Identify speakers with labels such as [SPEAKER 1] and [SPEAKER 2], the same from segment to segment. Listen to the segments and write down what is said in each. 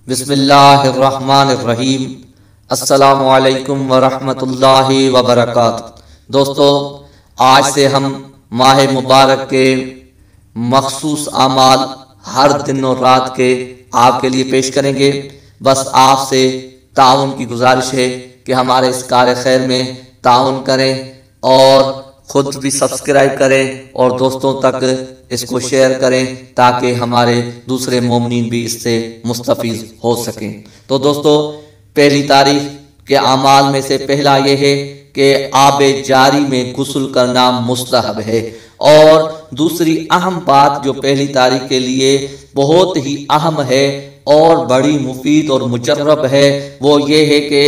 [SPEAKER 1] بسم اللہ الرحمن الرحیم۔ السلام علیکم ورحمۃ اللہ وبرکاتہ۔ دوستو، آج سے ہم ماہ مبارک کے مخصوص اعمال ہر دن اور رات کے آپ کے لیے پیش کریں گے۔ بس آپ سے تعاون کی گزارش ہے کہ ہمارے اس کار خیر میں تعاون کریں اور خود بھی سبسکرائب کریں اور دوستوں تک اس کو شیئر کریں تاکہ ہمارے دوسرے مومنین بھی اس سے مستفید ہو سکیں۔ تو دوستو، پہلی تاریخ کے اعمال میں سے پہلا یہ ہے کہ آب جاری میں غسل کرنا مستحب ہے، اور دوسری اہم بات جو پہلی تاریخ کے لیے بہت ہی اہم ہے اور بڑی مفید اور مجرب ہے، وہ یہ ہے کہ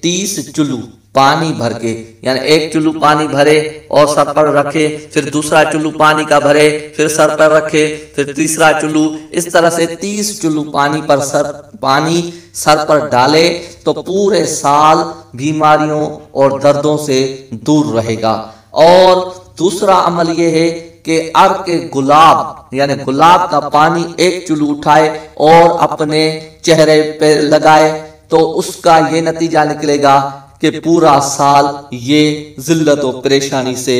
[SPEAKER 1] 30 چلو پانی بھر کے، یعنی ایک چلو پانی بھرے اور سر پر رکھے، پھر دوسرا چلو پانی کا بھرے، پھر سر پر رکھے، پھر تیسرا چلو، اس طرح سے 30 چلو پانی سر پر ڈالے تو پورے سال بیماریوں اور دردوں سے دور رہے گا۔ اور دوسرا عمل یہ ہے کہ عرق گلاب یعنی گلاب کا پانی ایک چلو اٹھائے اور اپنے چہرے پہ لگائے تو اس کا یہ نتیجہ نکلے گا کہ پورا سال یہ ذلت و پریشانی سے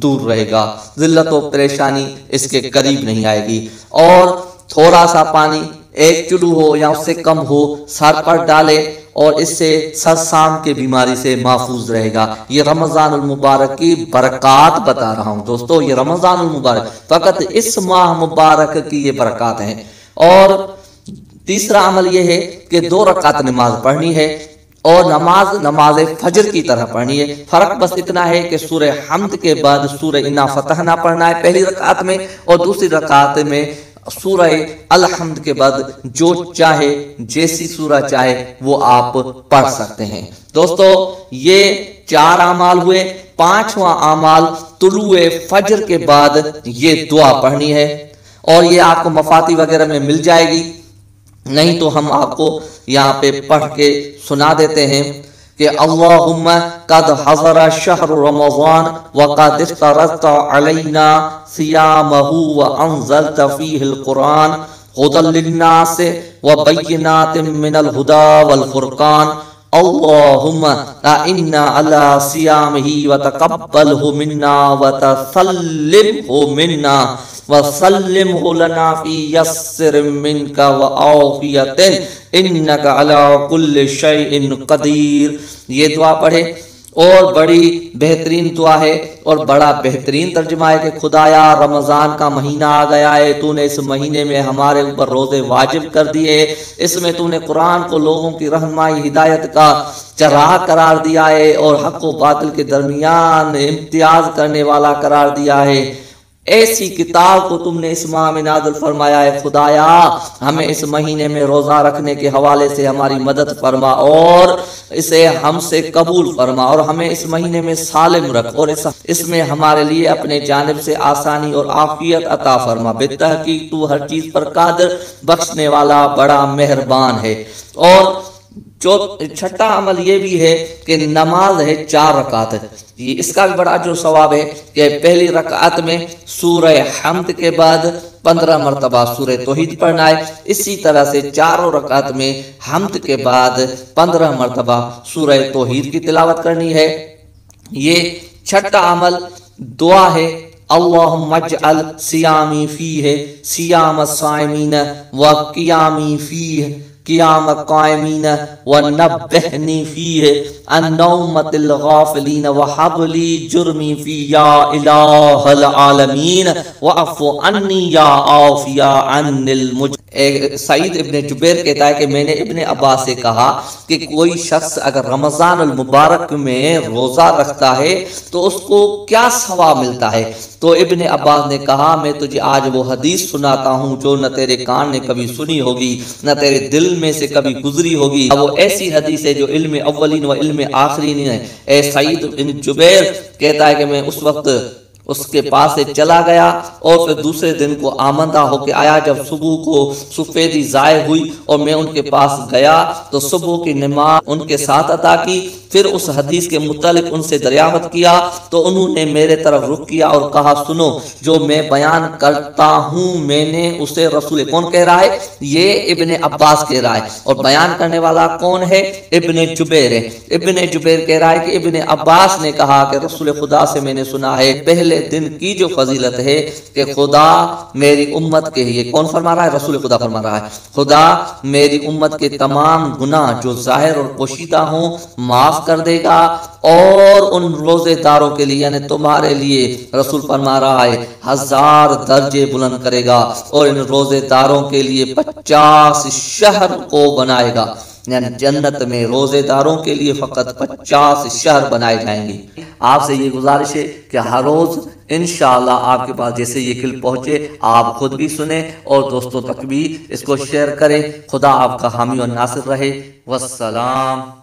[SPEAKER 1] دور رہے گا، ذلت و پریشانی اس کے قریب نہیں آئے گی۔ اور تھوڑا سا پانی ایک چلو ہو یا اس سے کم ہو سر پر ڈالے اور اس سے سرسام کے بیماری سے محفوظ رہے گا۔ یہ رمضان المبارک کی برکات بتا رہا ہوں دوستو، یہ رمضان المبارک فقط اس ماہ مبارک کی یہ برکات ہیں۔ اور تیسرا عمل یہ ہے کہ 2 رکعت نماز پڑھنی ہے، اور نماز فجر کی طرح پڑھنی ہے۔ فرق بس اتنا ہے کہ سورہ حمد کے بعد سورہ انا فتحنا پڑھنا ہے پہلی رکعت میں، اور دوسری رکعت میں سورہ الحمد کے بعد جو چاہے جیسی سورہ چاہے وہ آپ پڑھ سکتے ہیں۔ دوستو، یہ 4 اعمال ہوئے۔ 5واں اعمال طلوع فجر کے بعد یہ دعا پڑھنی ہے، اور یہ آپ کو مفاتی وغیرہ میں مل جائے گی، نہیں تو ہم آپ کو یہاں پہ پڑھ کے سنا دیتے ہیں کہ اللہم قد حضر شہر رمضان وقد افترضت علینا صیامہ وانزلت فیہ القرآن ہدی للناس وبینات من الہدی والفرقان اللہم اعنا علی صیامہ وتقبلہ منا وتسلمہ منا وسلمہ لنا فی یسر منک وعافیت انک علی کل شیء قدیر۔ یہ دعا پڑھے، اور بڑی بہترین دعا ہے اور بڑا بہترین ترجمہ ہے کہ خدایا رمضان کا مہینہ آ گیا ہے، تو نے اس مہینے میں ہمارے اوپر روزے واجب کر دیے، اس میں تو نے قرآن کو لوگوں کی رہنمائی ہدایت کا چراغ قرار دیا ہے اور حق و باطل کے درمیان امتیاز کرنے والا قرار دیا ہے۔ ایسی کتاب کو تم نے اس ماہ میں نازل فرمایا ہے، خدایا ہمیں اس مہینے میں روزہ رکھنے کے حوالے سے ہماری مدد فرما اور اسے ہم سے قبول فرما، اور ہمیں اس مہینے میں سالم رکھ، اور اس میں ہمارے لیے اپنے جانب سے آسانی اور عافیت عطا فرما، بالتحقیق تو ہر چیز پر قادر، بخشنے والا بڑا مہربان ہے۔ اور چھٹا عمل یہ بھی ہے کہ نماز ہے 4 رکعت، اس کا بھی بڑا جو ثواب ہے کہ پہلی رکعت میں سورہ حمد کے بعد 15 مرتبہ سورہ توحید پڑھنا ہے، اسی طرح سے 4 رکعت میں حمد کے بعد 15 مرتبہ سورہ توحید کی تلاوت کرنی ہے۔ یہ چھٹا عمل دعا ہے، اللہم اجعل صیامی فیہ صیام الصائمین وقیامی فیہ قیام قائمین ونبہنی فیہ عن نومۃ الغافلین وحب لی جرمی فی یا الہ العالمین واعف عنی یا عافی عن سعید ابن جبیر کہتا ہے کہ میں نے ابن عباس سے کہا کہ کوئی شخص اگر رمضان المبارک میں روزہ رکھتا ہے تو اس کو کیا ثواب ملتا ہے؟ تو ابن عباس نے کہا میں تجھے آج وہ حدیث سناتا ہوں جو نہ تیرے کان نے کبھی سنی ہوگی نہ تیرے دل میں سے کبھی گزری ہوگی، وہ ایسی حدیث ہے جو علم اولین و علم آخرین ہے۔ اے سعید بن جبیر کہتا ہے کہ میں اس وقت اس کے پاس سے چلا گیا اور پھر دوسرے دن کو آمدہ ہو کے آیا۔ جب صبح کو سفیدی ظاہر ہوئی اور میں ان کے پاس گیا تو صبح کی نماز ان کے ساتھ ادا کی۔ پھر اس حدیث کے متعلق ان سے دریافت کیا تو انہوں نے میرے طرف رخ کیا اور کہا سنو، جو میں بیان کرتا ہوں میں نے اسے رسول کون کہہ رہا ہے؟ یہ ابن عباس کہہ رہا ہے۔ اور بیان کرنے والا کون ہے؟ ابن جبیر ہے۔ ابن جبیر کہہ رہا ہے کہ ابن عباس نے کہا کہ رسول خدا سے میں نے سنا ہے پہلے دن کی جو فضیلت ہے کہ خدا میری امت کے لیے، کون فرما رہا ہے؟ رسول خدا فرما رہا ہے، خدا میری امت کے تمام گناہ جو ظاہر اور پوشیدہ ہوں معاف کر دے گا، اور ان روزے داروں کے لیے یعنی تمہارے لیے رسول فرما رہا ہے 1000 درجے بلند کرے گا، اور ان روزے داروں کے لیے 50 شہر کو بنائے گا، یعنی جنت میں روزے داروں کے لیے فقط 50 شہر بنائے جائیں گے۔ آپ سے یہ گزارش ہے کہ ہر روز انشاءاللہ آپ کے پاس جیسے یہ کلپ پہنچے آپ خود بھی سنیں اور دوستوں تک بھی اس کو شیئر کریں۔ خدا آپ کا حامی اور ناصر رہے۔ والسلام۔